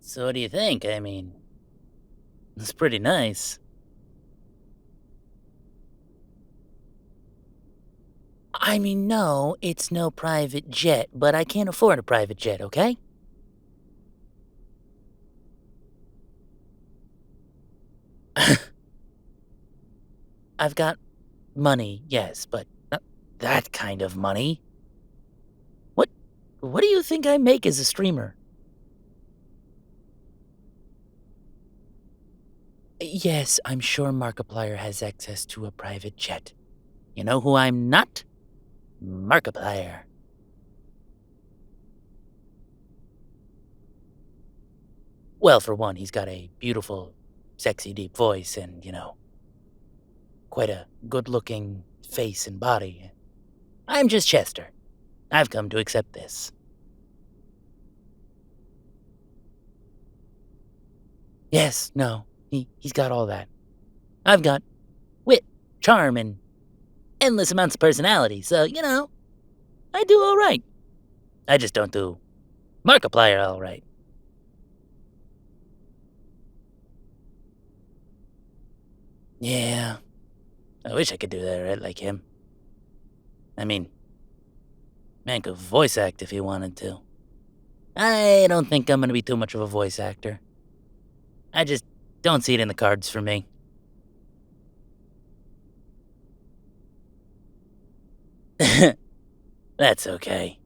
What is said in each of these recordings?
So what do you think? I mean, it's pretty nice. I mean, no, it's no private jet, but I can't afford a private jet, okay? I've got money, yes, but not that kind of money. What what do you think I make as a streamer? Yes, I'm sure Markiplier has access to a private jet. You know who I'm not? Markiplier. Well, for one, he's got a beautiful, sexy, deep voice and, quite a good looking face and body. I'm just Chester. I've come to accept this. Yes, no, he's got all that. I've got wit, charm, and endless amounts of personality, so, I do alright. I just don't do Markiplier alright. Yeah, I wish I could do that right like him. I mean, man could voice act if he wanted to. I don't think I'm gonna be too much of a voice actor. I just don't see it in the cards for me. That's okay.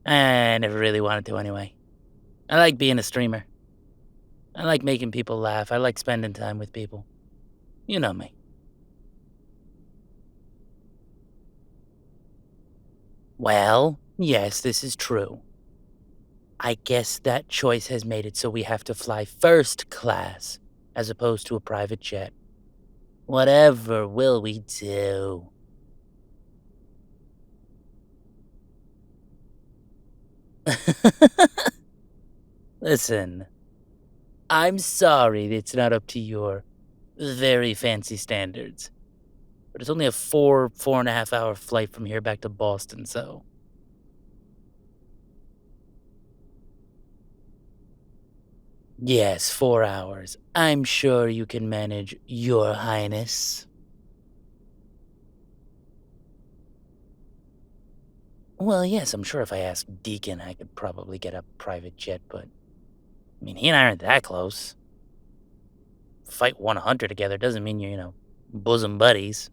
I never really wanted to anyway. I like being a streamer. I like making people laugh. I like spending time with people. You know me. Well, yes, this is true. I guess that choice has made it so we have to fly first class as opposed to a private jet. Whatever will we do? Listen, I'm sorry it's not up to your very fancy standards, but it's only a 4.5 hour flight from here back to Boston, so. Yes, 4 hours. I'm sure you can manage, Your Highness. Well, yes, I'm sure if I asked Deacon, I could probably get a private jet, but I mean, he and I aren't that close. Fight one hunter together doesn't mean you're, bosom buddies.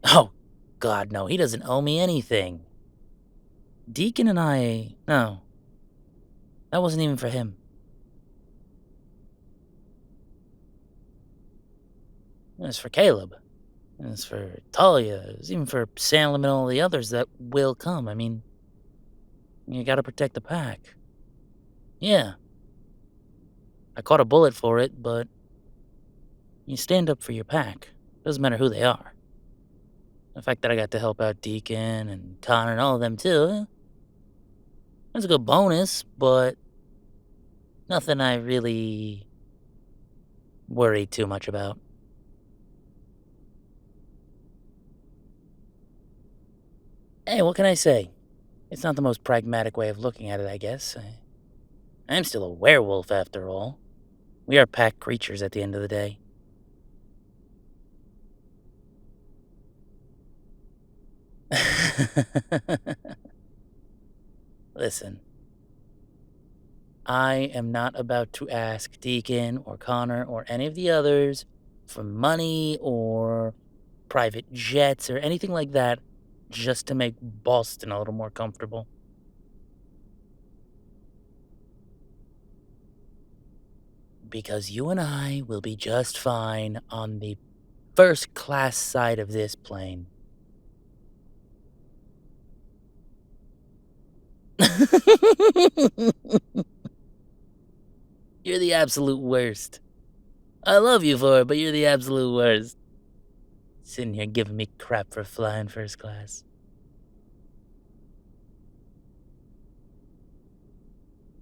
Oh, God, no, he doesn't owe me anything. Deacon and I, no, that wasn't even for him. It was for Caleb. It was for Talia. It was even for Salem and all the others that will come. I mean, you gotta protect the pack. Yeah, I caught a bullet for it, but you stand up for your pack. Doesn't matter who they are. The fact that I got to help out Deacon and Connor and all of them too, that's a good bonus, but nothing I really worry too much about. Hey, what can I say? It's not the most pragmatic way of looking at it, I guess. I'm still a werewolf after all. We are pack creatures at the end of the day. Listen, I am not about to ask Deacon or Connor or any of the others for money or private jets or anything like that just to make Boston a little more comfortable. Because you and I will be just fine on the first class side of this plane. You're the absolute worst. I love you for it, but you're the absolute worst. Sitting here giving me crap for flying first class.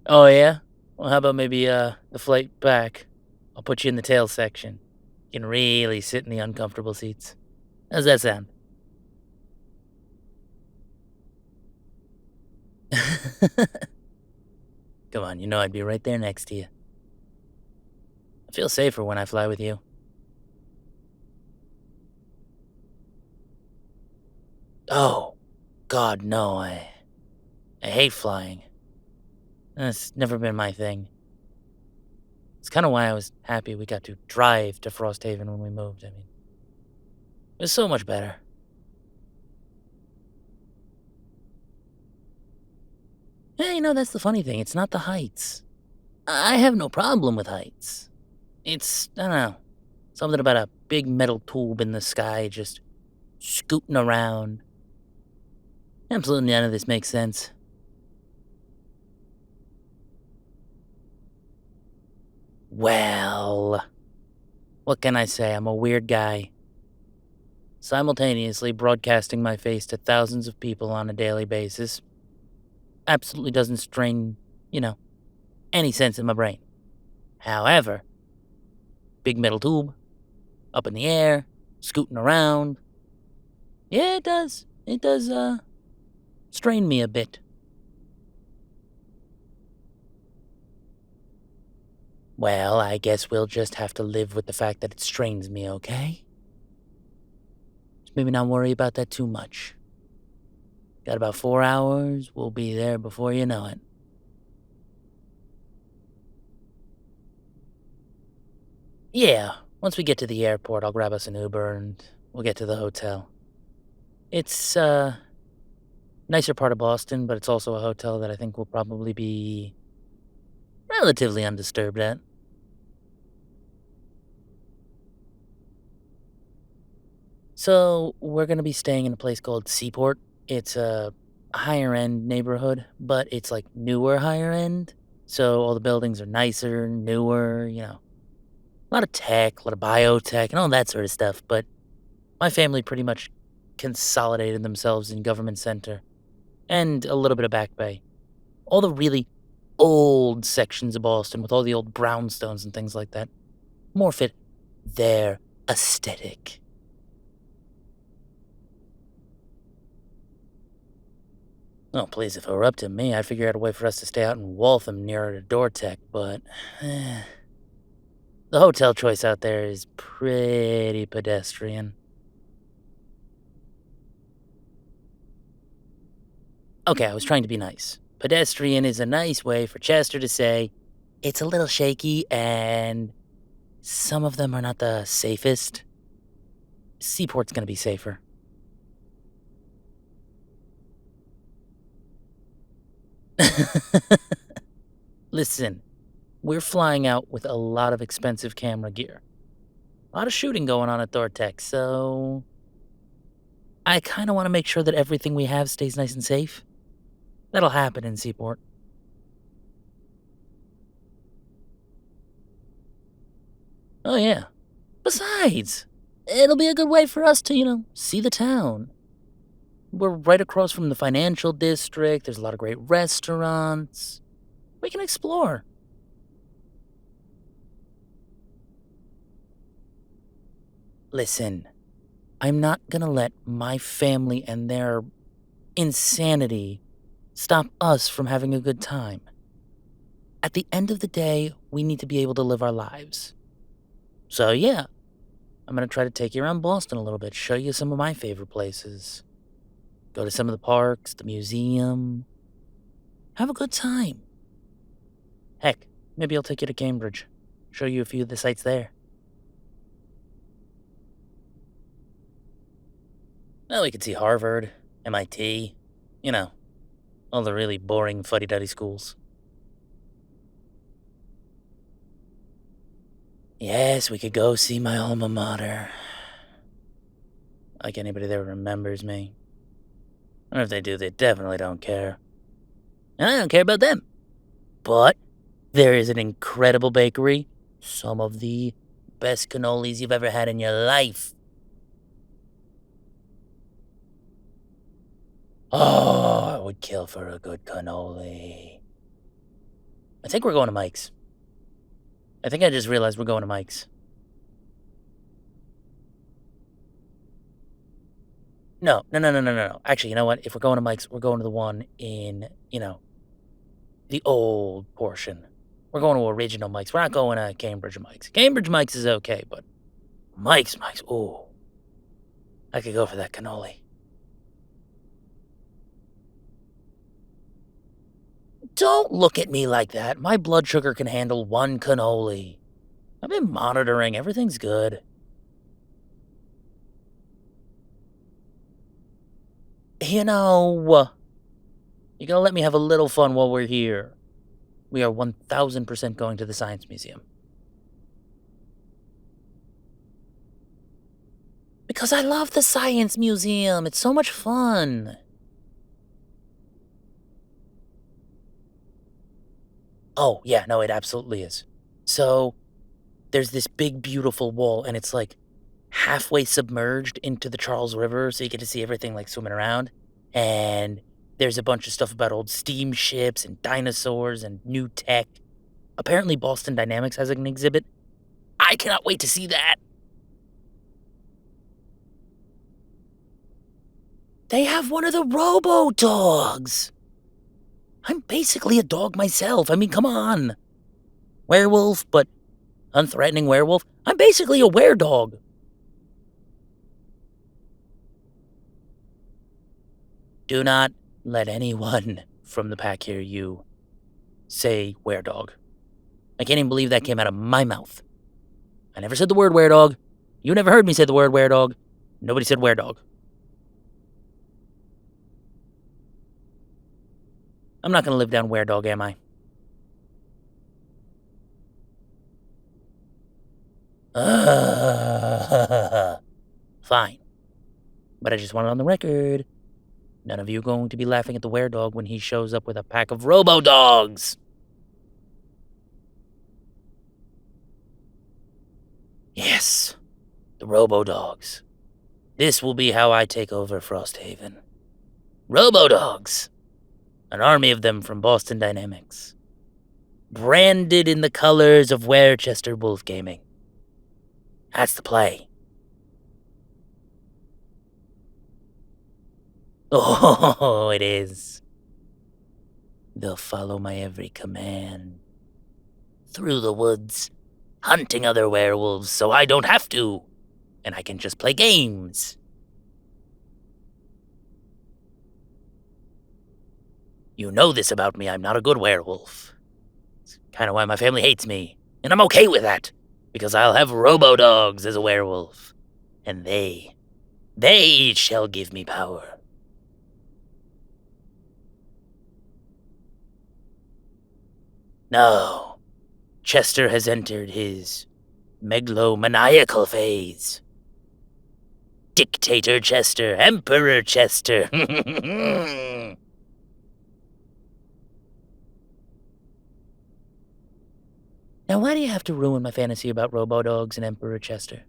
Oh, yeah? Well, how about maybe, the flight back? I'll put you in the tail section. You can really sit in the uncomfortable seats. How's that sound? Come on, you know I'd be right there next to you. I feel safer when I fly with you. Oh, God, no, I hate flying. That's never been my thing. It's kind of why I was happy we got to drive to Frosthaven when we moved. I mean, it was so much better. Yeah, that's the funny thing. It's not the heights. I have no problem with heights. It's, I don't know, something about a big metal tube in the sky just scooting around. Absolutely none of this makes sense. Well, what can I say? I'm a weird guy. Simultaneously broadcasting my face to thousands of people on a daily basis absolutely doesn't strain, you know, any sense in my brain. However, big metal tube, up in the air, scooting around. Yeah, it does. It does, strain me a bit. Well, I guess we'll just have to live with the fact that it strains me, okay? Just maybe not worry about that too much. Got about 4 hours. We'll be there before you know it. Yeah, once we get to the airport, I'll grab us an Uber and we'll get to the hotel. It's nicer part of Boston, but it's also a hotel that I think will probably be relatively undisturbed at. So, we're gonna be staying in a place called Seaport. It's a higher end neighborhood, but it's like newer higher end. So all the buildings are nicer, newer, a lot of tech, a lot of biotech, and all that sort of stuff. But my family pretty much consolidated themselves in Government Center and a little bit of Back Bay. All the really old sections of Boston with all the old brownstones and things like that more fit their aesthetic. Oh, please, if it were up to me, I'd figure out a way for us to stay out in Waltham nearer to Dortec, but the hotel choice out there is pretty pedestrian. Okay, I was trying to be nice. Pedestrian is a nice way for Chester to say it's a little shaky and some of them are not the safest. Seaport's gonna be safer. Listen, we're flying out with a lot of expensive camera gear. A lot of shooting going on at Dortec, so I kind of want to make sure that everything we have stays nice and safe. That'll happen in Seaport. Oh, yeah. Besides, it'll be a good way for us to, see the town. We're right across from the financial district. There's a lot of great restaurants. We can explore. Listen, I'm not gonna let my family and their insanity stop us from having a good time. At the end of the day, we need to be able to live our lives. So, yeah, I'm gonna try to take you around Boston a little bit, show you some of my favorite places. Go to some of the parks, the museum. Have a good time. Heck, maybe I'll take you to Cambridge, show you a few of the sights there. Well, we could see Harvard, MIT, you know, all the really boring fuddy-duddy schools. Yes, we could go see my alma mater. Like anybody that remembers me. Or if they do, they definitely don't care. And I don't care about them. But there is an incredible bakery. Some of the best cannolis you've ever had in your life. Oh, I would kill for a good cannoli. I think we're going to Mike's. I think I just realized we're going to Mike's. No, no, no, no, no, no, no. Actually, you know what? If we're going to Mike's, we're going to the one in, the old portion. We're going to original Mike's. We're not going to Cambridge Mike's. Cambridge Mike's is okay, but Mike's, ooh, I could go for that cannoli. Don't look at me like that. My blood sugar can handle one cannoli. I've been monitoring. Everything's good. You know, you gotta let me have a little fun while we're here. We are 1000% going to the Science Museum. Because I love the Science Museum. It's so much fun. Oh, yeah, no, it absolutely is. So, there's this big, beautiful wall, and it's like halfway submerged into the Charles River, so you get to see everything like swimming around. And there's a bunch of stuff about old steamships and dinosaurs and new tech. Apparently, Boston Dynamics has an exhibit. I cannot wait to see that. They have one of the Robo dogs. I'm basically a dog myself. I mean, come on. Werewolf, but unthreatening werewolf. I'm basically a were-dog. Do not let anyone from the pack hear you say were-dog. I can't even believe that came out of my mouth. I never said the word were-dog. You never heard me say the word were-dog. Nobody said were-dog. I'm not gonna live down were-dog, am I? Fine. But I just want it on the record. None of you are going to be laughing at the were-dog when he shows up with a pack of robo-dogs. Yes, the robo-dogs. This will be how I take over Frosthaven. Robo-dogs. An army of them from Boston Dynamics. Branded in the colors of Werechester Wolf Gaming. That's the play. Oh, it is. They'll follow my every command. Through the woods, hunting other werewolves so I don't have to. And I can just play games. You know this about me, I'm not a good werewolf. It's kind of why my family hates me. And I'm okay with that. Because I'll have robo-dogs as a werewolf. And they shall give me power. No, Chester has entered his megalomaniacal phase. Dictator Chester, Emperor Chester. Now, why do you have to ruin my fantasy about robo-dogs and Emperor Chester?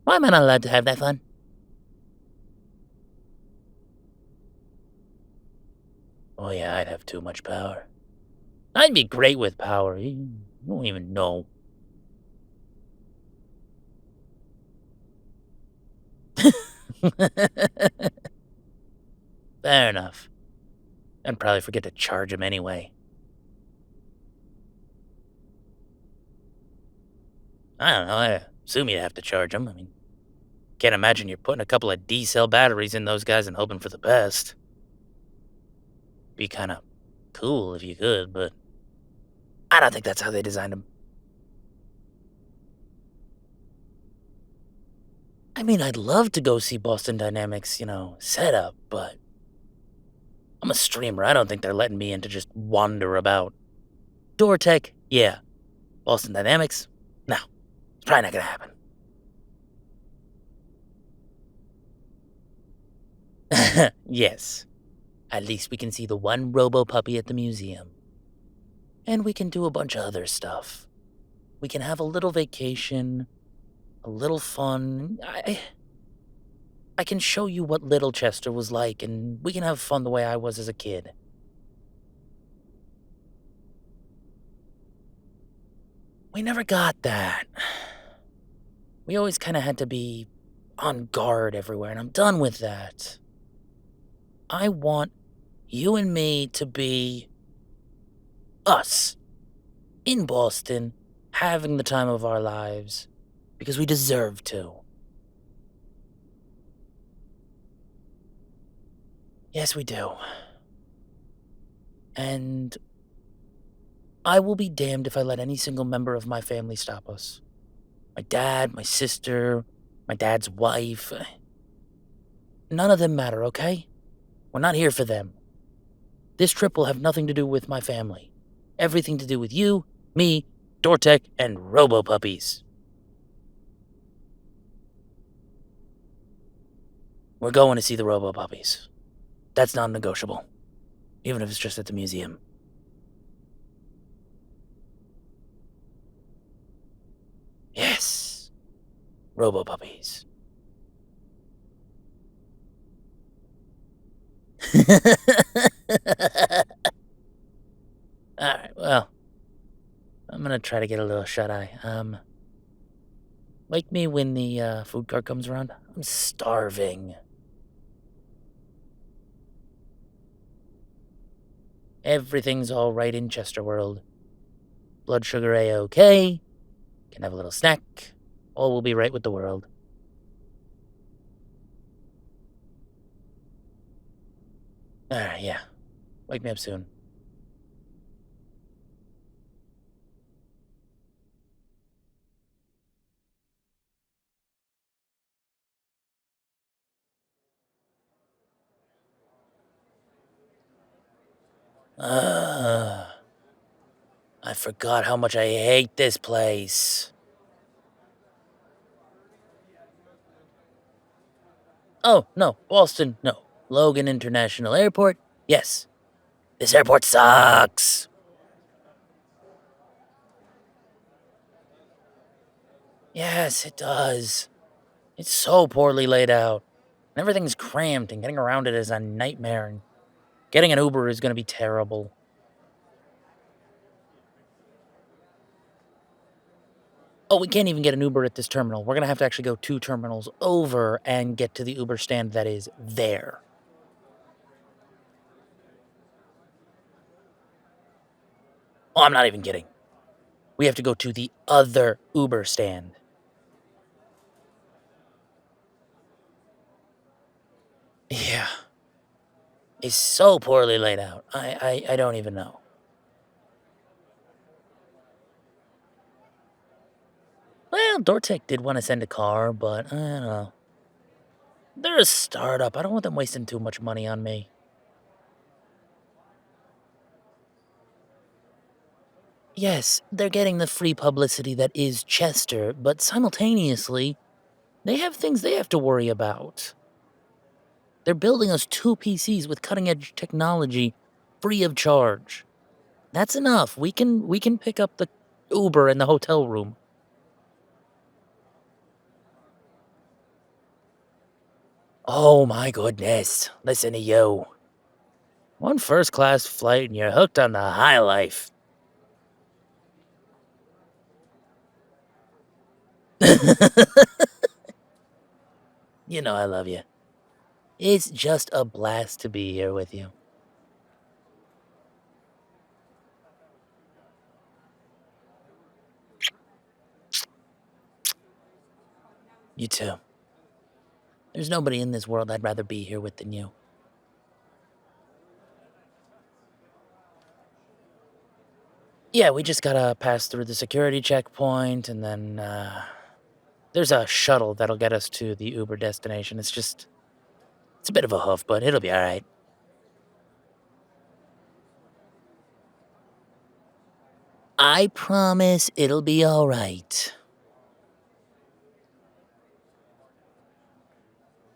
Why am I not allowed to have that fun? Oh yeah, I'd have too much power. I'd be great with power. You don't even know. Fair enough. I'd probably forget to charge him anyway. I don't know, I assume you'd have to charge him. I mean, can't imagine you're putting a couple of D-cell batteries in those guys and hoping for the best. Be kinda cool if you could, but I don't think that's how they designed them. I mean, I'd love to go see Boston Dynamics, setup, but I'm a streamer. I don't think they're letting me in to just wander about. Dortec, yeah. Boston Dynamics, no. It's probably not gonna happen. Yes. At least we can see the one Robo puppy at the museum. And we can do a bunch of other stuff. We can have a little vacation, a little fun. I can show you what Little Chester was like, and we can have fun the way I was as a kid. We never got that. We always kind of had to be on guard everywhere, and I'm done with that. I want you and me to be us in Boston, having the time of our lives, because we deserve to. Yes, we do. And I will be damned if I let any single member of my family stop us. My dad, my sister, my dad's wife. None of them matter, okay? We're not here for them. This trip will have nothing to do with my family. Everything to do with you, me, Dortec, and Robo puppies. We're going to see the Robo puppies. That's non-negotiable. Even if it's just at the museum. Yes. Robo puppies. Alright, well. I'm gonna try to get a little shut-eye. Wake me when the food cart comes around. I'm starving. Everything's all right in Chesterworld. Blood sugar A-OK. Can have a little snack. All will be right with the world. Alright, yeah. Wake me up soon. I forgot how much I hate this place. Oh, no, Boston, no. Logan International Airport, yes. This airport sucks. Yes, it does. It's so poorly laid out. And everything's cramped, and getting around it is a nightmare, and getting an Uber is gonna be terrible. Oh, we can't even get an Uber at this terminal. We're gonna have to actually go 2 terminals over and get to the Uber stand that is there. Oh, I'm not even kidding. We have to go to the other Uber stand. Yeah. It's so poorly laid out. I don't even know. Well, Dortec did want to send a car, but I don't know. They're a startup. I don't want them wasting too much money on me. Yes, they're getting the free publicity that is Chester, but simultaneously, they have things they have to worry about. They're building us 2 PCs with cutting-edge technology free of charge. That's enough. We can pick up the Uber in the hotel room. Oh my goodness. Listen to you. One first class flight and you're hooked on the high life. You know I love you. It's just a blast to be here with you. You too. There's nobody in this world I'd rather be here with than you. Yeah, we just gotta pass through the security checkpoint, and then, there's a shuttle that'll get us to the Uber destination. It's a bit of a hoof, but it'll be alright. I promise it'll be alright.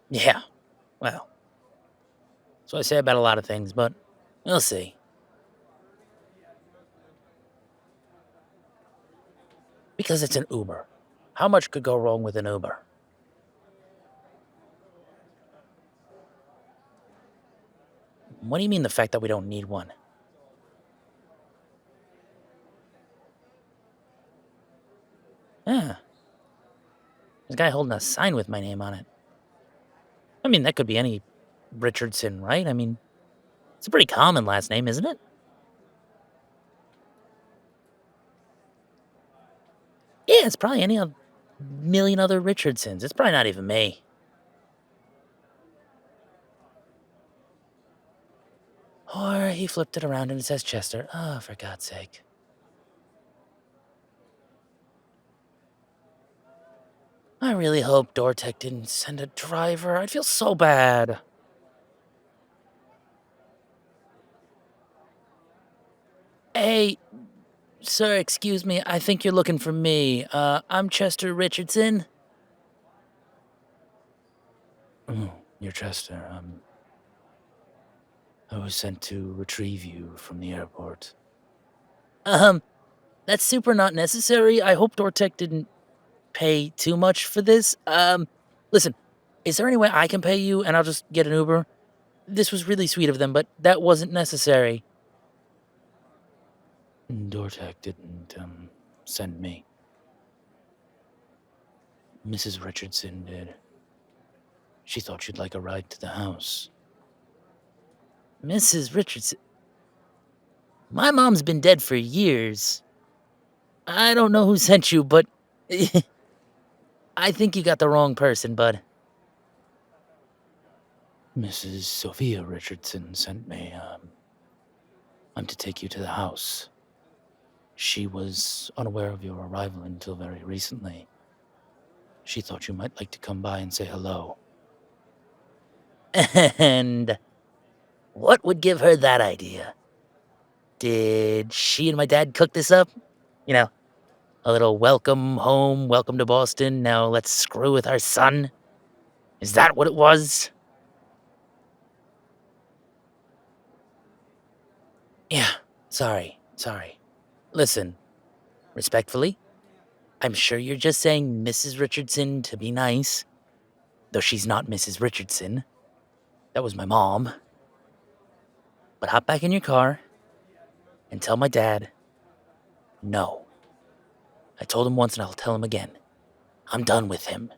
Yeah, well, that's what I say about a lot of things, but we'll see. Because it's an Uber. How much could go wrong with an Uber? What do you mean the fact that we don't need one? Yeah. There's a guy holding a sign with my name on it. I mean, that could be any Richardson, right? I mean, it's a pretty common last name, isn't it? Yeah, it's probably any of million other Richardsons. It's probably not even me. Or he flipped it around and it says Chester. Oh, for God's sake. I really hope Dortec didn't send a driver. I'd feel so bad. Hey, sir, excuse me. I think you're looking for me. I'm Chester Richardson. Oh, you're Chester. I was sent to retrieve you from the airport. Um, that's super not necessary. I hope Dortec didn't pay too much for this. Listen, is there any way I can pay you and I'll just get an Uber? This was really sweet of them, but that wasn't necessary. Dortec didn't, send me. Mrs. Richardson did. She thought you'd like a ride to the house. Mrs. Richardson? My mom's been dead for years. I don't know who sent you, but I think you got the wrong person, bud. Mrs. Sophia Richardson sent me. I'm to take you to the house. She was unaware of your arrival until very recently. She thought you might like to come by and say hello. And what would give her that idea? Did she and my dad cook this up? You know, a little welcome home, welcome to Boston, now let's screw with our son? Is that what it was? Yeah, sorry. Listen, respectfully, I'm sure you're just saying Mrs. Richardson to be nice, though she's not Mrs. Richardson. That was my mom. But hop back in your car and tell my dad, no. I told him once and I'll tell him again. I'm done with him.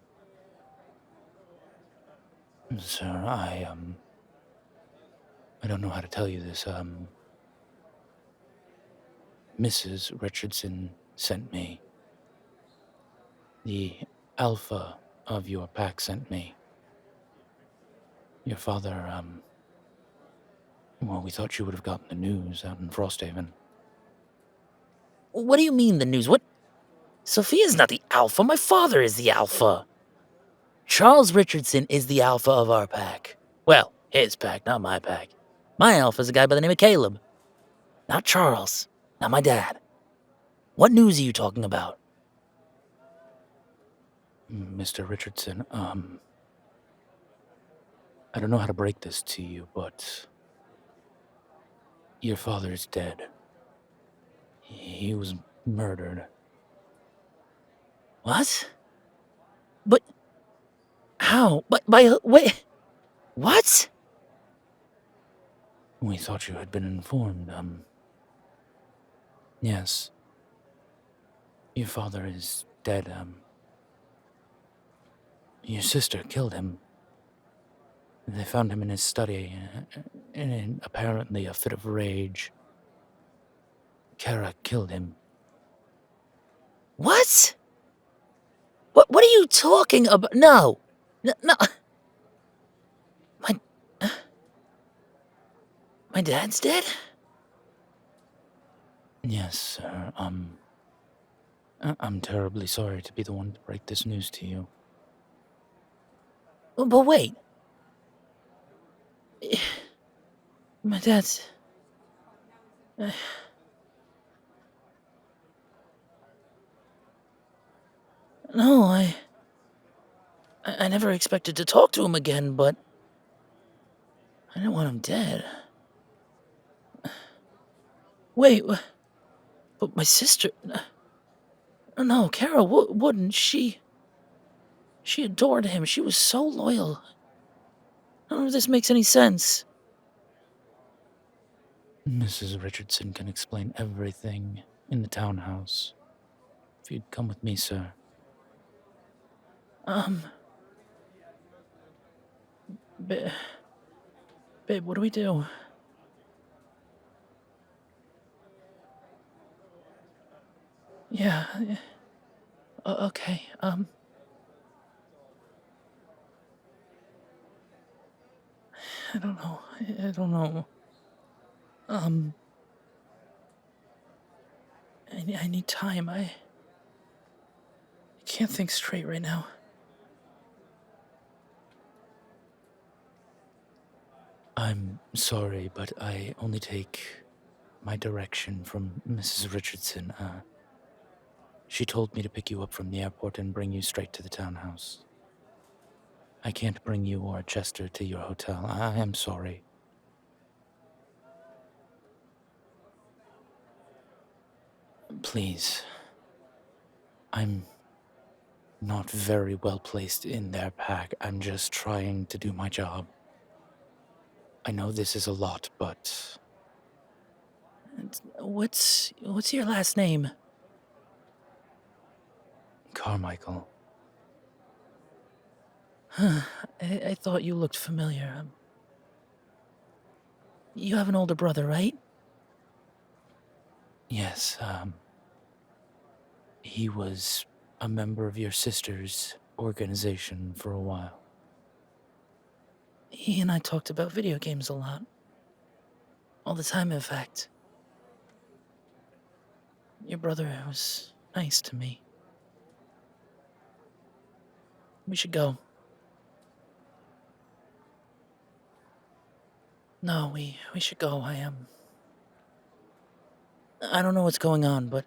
Sir, I don't know how to tell you this, Mrs. Richardson sent me. The alpha of your pack sent me. Your father, well, we thought you would have gotten the news out in Frosthaven. What do you mean, the news? What? Sophia's not the alpha. My father is the alpha. Charles Richardson is the alpha of our pack. Well, his pack, not my pack. My alpha's a guy by the name of Caleb. Not Charles. Not my dad. What news are you talking about? Mr. Richardson, I don't know how to break this to you, but your father is dead. He was murdered. What? But how? But wait. What? We thought you had been informed, yes. Your father is dead, your sister killed him. They found him in his study, in apparently a fit of rage. Kara killed him. What? What are you talking about? No. No. My dad's dead? Yes, sir. I'm terribly sorry to be the one to break this news to you. But wait. My dad's... No, I never expected to talk to him again, but I didn't want him dead. Wait, but my sister... No, Kara wouldn't. She adored him. She was so loyal. I don't know if this makes any sense. Mrs. Richardson can explain everything in the townhouse. If you'd come with me, sir. Um, ba- babe, what do we do? Yeah, okay, I don't know, I don't know. Um, I need time, I can't think straight right now. I'm sorry, but I only take my direction from Mrs. Richardson. She told me to pick you up from the airport and bring you straight to the townhouse. I can't bring you or Chester to your hotel. I am sorry. Please. I'm not very well placed in their pack. I'm just trying to do my job. I know this is a lot, but... What's your last name? Carmichael. I thought you looked familiar. You have an older brother, right? Yes, he was a member of your sister's organization for a while. He and I talked about video games a lot. All the time, in fact. Your brother was nice to me. We should go. No, we should go. I don't know what's going on, but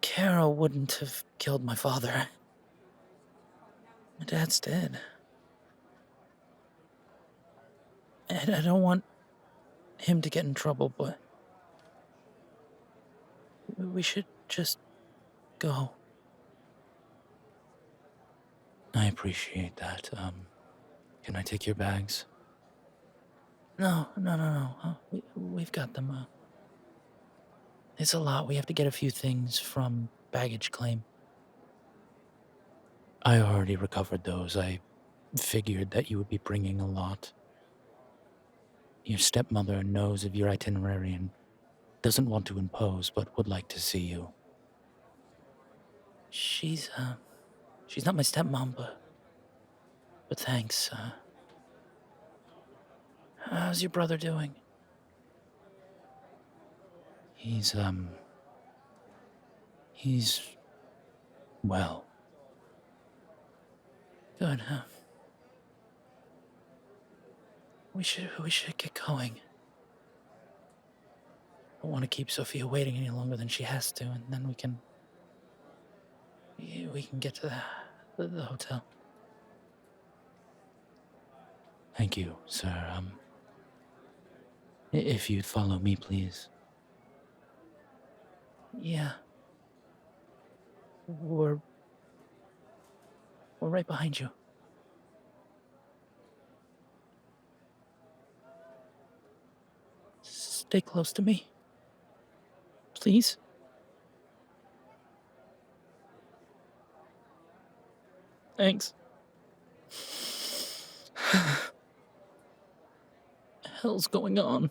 Carol wouldn't have killed my father. My dad's dead. And I don't want him to get in trouble, but we should just go. I appreciate that. Can I take your bags? No. We've got them. It's a lot. We have to get a few things from baggage claim. I already recovered those. I figured that you would be bringing a lot. Your stepmother knows of your itinerary and doesn't want to impose, but would like to see you. She's not my stepmom, but thanks. How's your brother doing? He's well. Good, huh? We should get going. I don't want to keep Sophia waiting any longer than she has to, and then we can get to the hotel. Thank you, sir. If you'd follow me, please. Yeah. We're right behind you. Stay close to me. Please? Thanks. Hell's going on?